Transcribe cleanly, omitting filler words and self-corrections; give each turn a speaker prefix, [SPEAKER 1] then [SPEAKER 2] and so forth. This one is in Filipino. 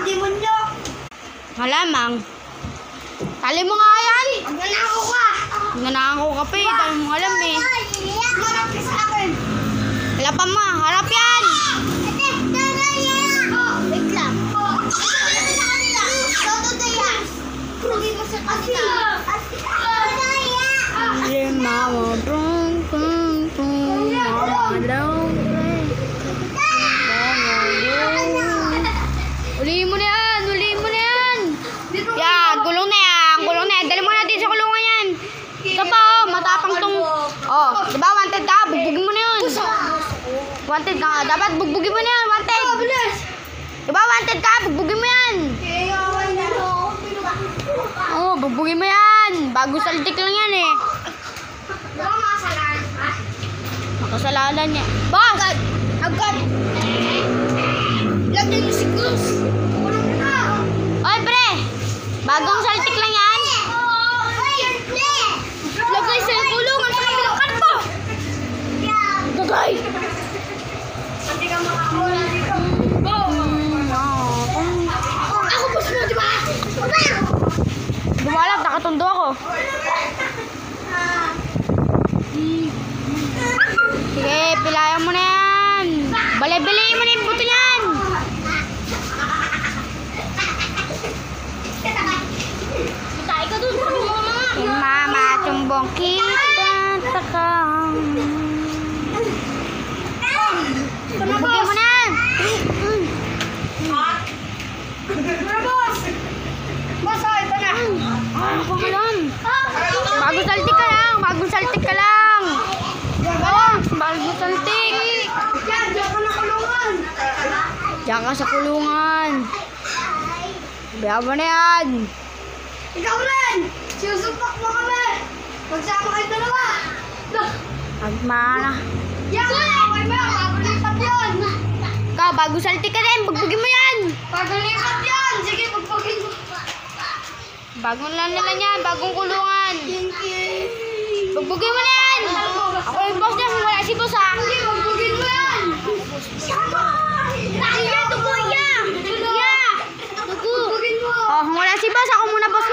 [SPEAKER 1] demonyo.
[SPEAKER 2] Malamang. Tali mo nga yan.
[SPEAKER 1] Magnanakaw ka.
[SPEAKER 2] Nanakaw ka pa eh. Dahil mo alam eh.
[SPEAKER 1] Harap ka sa akin.
[SPEAKER 2] Halapan mo. Harap yan.
[SPEAKER 1] Wait lang. Sa kanila. Todo yan. Hindi mo sa kanila.
[SPEAKER 2] Lima mo. Ulihin mo na yan. Ulihin mo na yan. Yan. Gulong na yan. Gulong na yan. Dali mo natin sa kulungan yan. Ito pa oh. Matapang tong. Oh. Diba wanted ka? Bugbugin mo na yun. Wanted ka nga. Dapat bugbugin mo na yan. Wanted. Diba wanted ka? Bugbugin mo yan. Oh. Bugbugin mo yan. Bago saltik lang yan eh. Makasalanan niya. Boss!
[SPEAKER 1] Agad! Lagyan mo si Cruz!
[SPEAKER 2] Oy, pre! Bagong saltik lang yan.
[SPEAKER 1] Lagay sa kulungan sa kabilang kanto!
[SPEAKER 2] Gagay!
[SPEAKER 1] Hindi ka makakawala dito. Ako boss mo, di ba?
[SPEAKER 2] Dumalap, nakatundo ako. Sige, pilayan mo na yan. Bali-biliin mo na yung buto niyan.
[SPEAKER 1] Matay ka dun.
[SPEAKER 2] Mama, tumbong kita takang. Bubugin mo na yan.
[SPEAKER 1] Boss! Boss, ito na.
[SPEAKER 2] Ano pa ka lang? Bagong saltik ka lang. Bagong saltik ka lang. Oh, bagong saltik.
[SPEAKER 1] Yan, diyan ka na kulungan.
[SPEAKER 2] Diyan ka sa kulungan. Biya mo na yan.
[SPEAKER 1] Ikaw rin! Sinusupak mo kami! Magsama kayo dalawa!
[SPEAKER 2] Agmana.
[SPEAKER 1] Yan! Okay mo! Pagalipat yun!
[SPEAKER 2] Ikaw, bagong saltik ka rin. Bugbugin mo yan.
[SPEAKER 1] Pagalipat yun! Sige, pagpagin mo!
[SPEAKER 2] Bagong lang nila yan. Bagong kulungan. Bugbugin mo na yan. Ako yung boss niya. Wala si boss ha.
[SPEAKER 1] Hindi, pagpagin mo yan!
[SPEAKER 2] Iya, tugo iya. Iya. Tugo.
[SPEAKER 1] Pagpagin mo!
[SPEAKER 2] Oh, wala si boss. Ako muna boss